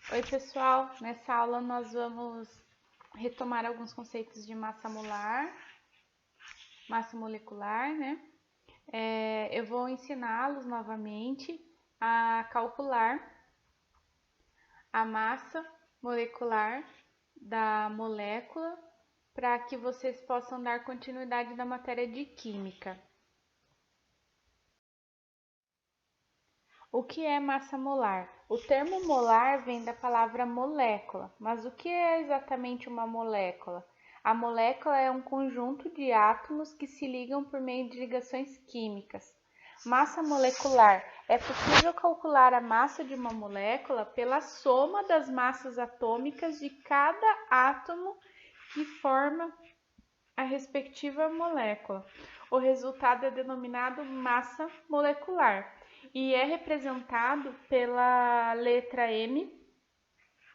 Oi, pessoal! Nessa aula nós vamos retomar alguns conceitos de massa molar, massa molecular, né? Eu vou ensiná-los novamente a calcular a massa molecular da molécula para que vocês possam dar continuidade na matéria de química. O que é massa molar? O termo molar vem da palavra molécula, mas o que é exatamente uma molécula? A molécula é um conjunto de átomos que se ligam por meio de ligações químicas. Massa molecular. É possível calcular a massa de uma molécula pela soma das massas atômicas de cada átomo que forma a respectiva molécula. O resultado é denominado massa molecular e é representado pela letra M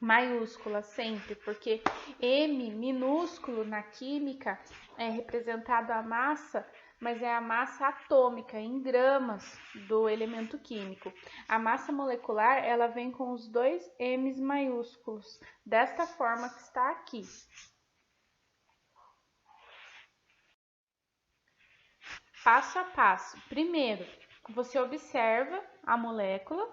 maiúscula sempre, porque M minúsculo na química é representado a massa, mas é a massa atômica em gramas do elemento químico. A massa molecular, ela vem com os dois M's maiúsculos, desta forma que está aqui. Passo a passo. Primeiro, você observa a molécula,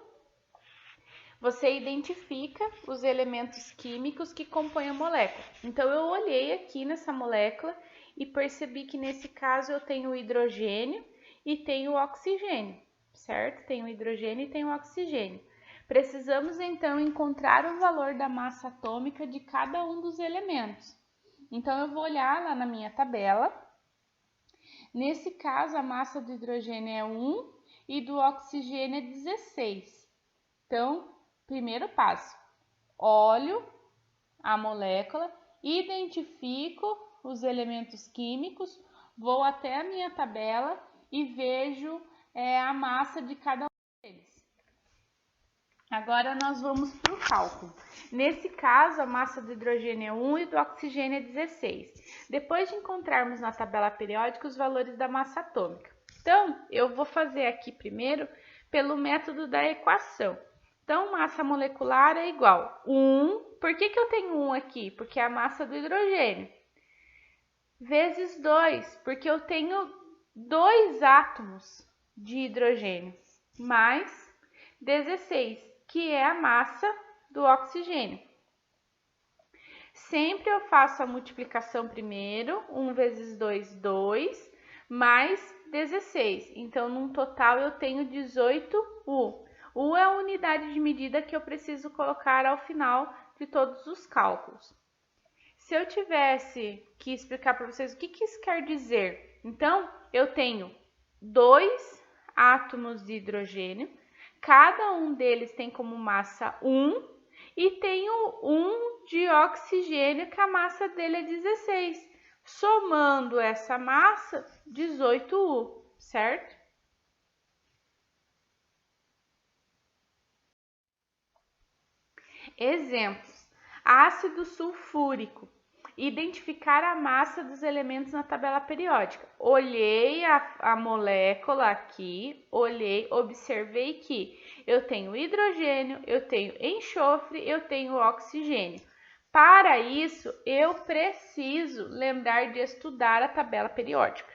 você identifica os elementos químicos que compõem a molécula. Então, eu olhei aqui nessa molécula e percebi que nesse caso eu tenho o hidrogênio e tenho o oxigênio, certo? Tenho o hidrogênio e tenho o oxigênio. Precisamos então encontrar o valor da massa atômica de cada um dos elementos. Então, eu vou olhar lá na minha tabela. Nesse caso, a massa do hidrogênio é 1 e do oxigênio é 16. Então, primeiro passo, olho a molécula, identifico os elementos químicos, vou até a minha tabela e vejo a massa de cada um deles. Agora, nós vamos para o cálculo. Nesse caso, a massa do hidrogênio é 1 e do oxigênio é 16. Depois de encontrarmos na tabela periódica os valores da massa atômica. Então, eu vou fazer aqui primeiro pelo método da equação. Então, massa molecular é igual a 1. Por que eu tenho 1 aqui? Porque é a massa do hidrogênio. Vezes 2, porque eu tenho 2 átomos de hidrogênio. Mais 16, que é a massa do oxigênio. Sempre eu faço a multiplicação primeiro, 1 vezes 2, 2, mais 16. Então, num total, eu tenho 18U. U é a unidade de medida que eu preciso colocar ao final de todos os cálculos. Se eu tivesse que explicar para vocês o que isso quer dizer, então, eu tenho 2 átomos de hidrogênio, cada um deles tem como massa 1, e tenho 1 de oxigênio, que a massa dele é 16. Somando essa massa, 18U, certo? Exemplos. Ácido sulfúrico. Identificar a massa dos elementos na tabela periódica. Olhei a molécula aqui, observei que eu tenho hidrogênio, eu tenho enxofre, eu tenho oxigênio. Para isso, eu preciso lembrar de estudar a tabela periódica,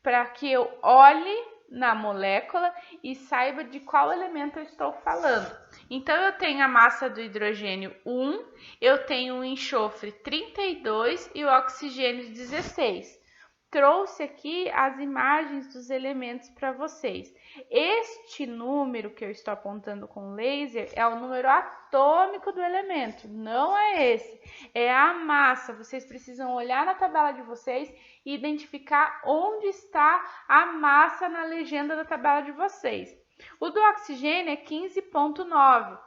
para que eu olhe na molécula e saiba de qual elemento eu estou falando. Então, eu tenho a massa do hidrogênio 1, eu tenho o enxofre 32 e o oxigênio 16. Trouxe aqui as imagens dos elementos para vocês. Este número que eu estou apontando com laser é o número atômico do elemento, não é esse. É a massa. Vocês precisam olhar na tabela de vocês e identificar onde está a massa na legenda da tabela de vocês. O do oxigênio é 15,9.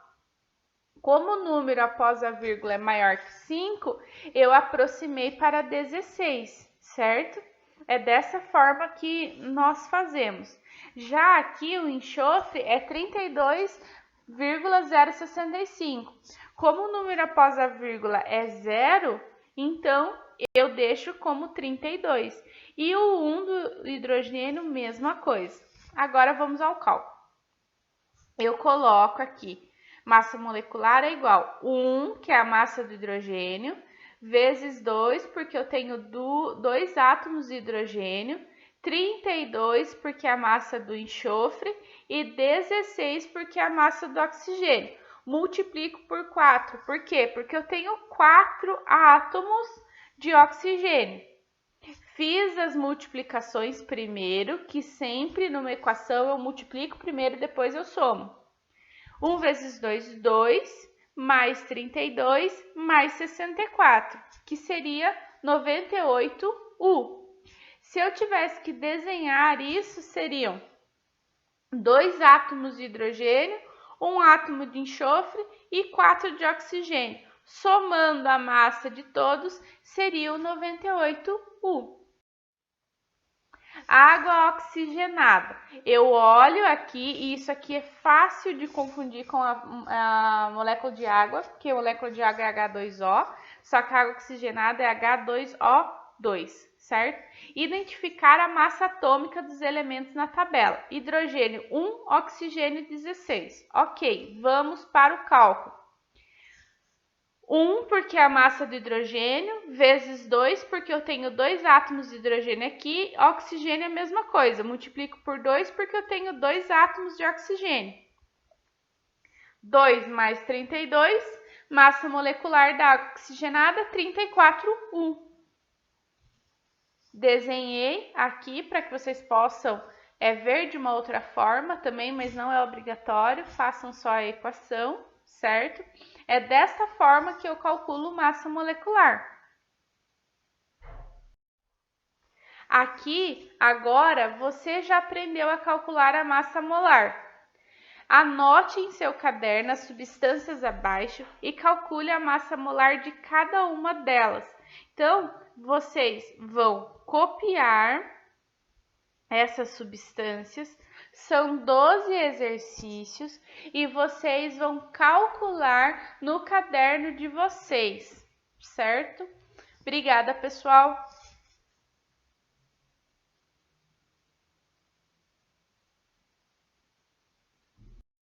Como o número após a vírgula é maior que 5, eu aproximei para 16, certo? É dessa forma que nós fazemos. Já aqui o enxofre é 32,065. Como o número após a vírgula é 0, então eu deixo como 32. E o 1 do hidrogênio, mesma coisa. Agora vamos ao cálculo. Eu coloco aqui Massa molecular é igual 1, que é a massa do hidrogênio, vezes 2, porque eu tenho 2 átomos de hidrogênio, 32, porque é a massa do enxofre, e 16, porque é a massa do oxigênio. Multiplico por 4. Por quê? Porque eu tenho 4 átomos de oxigênio. Fiz as multiplicações primeiro, que sempre numa equação eu multiplico primeiro e depois eu somo. 1 vezes 2, 2, mais 32, mais 64, que seria 98U. Se eu tivesse que desenhar isso, seriam 2 átomos de hidrogênio, 1 átomo de enxofre e 4 de oxigênio. Somando a massa de todos, seria o 98U. Água oxigenada. Eu olho aqui, e isso aqui é fácil de confundir com a molécula de água, porque a molécula de água é H2O, só que a água oxigenada é H2O2, certo? Identificar a massa atômica dos elementos na tabela. Hidrogênio 1, oxigênio 16. Ok, vamos para o cálculo. 1, porque é a massa do hidrogênio, vezes 2, porque eu tenho 2 átomos de hidrogênio aqui, oxigênio é a mesma coisa, multiplico por 2 porque eu tenho 2 átomos de oxigênio. 2 mais 32, massa molecular da água oxigenada, 34U. Desenhei aqui para que vocês possam ver de uma outra forma também, mas não é obrigatório, façam só a equação, certo? É desta forma que eu calculo massa molecular. Aqui, agora, você já aprendeu a calcular a massa molar. Anote em seu caderno as substâncias abaixo e calcule a massa molar de cada uma delas. Então, vocês vão copiar essas substâncias. São 12 exercícios e vocês vão calcular no caderno de vocês, certo? Obrigada, pessoal!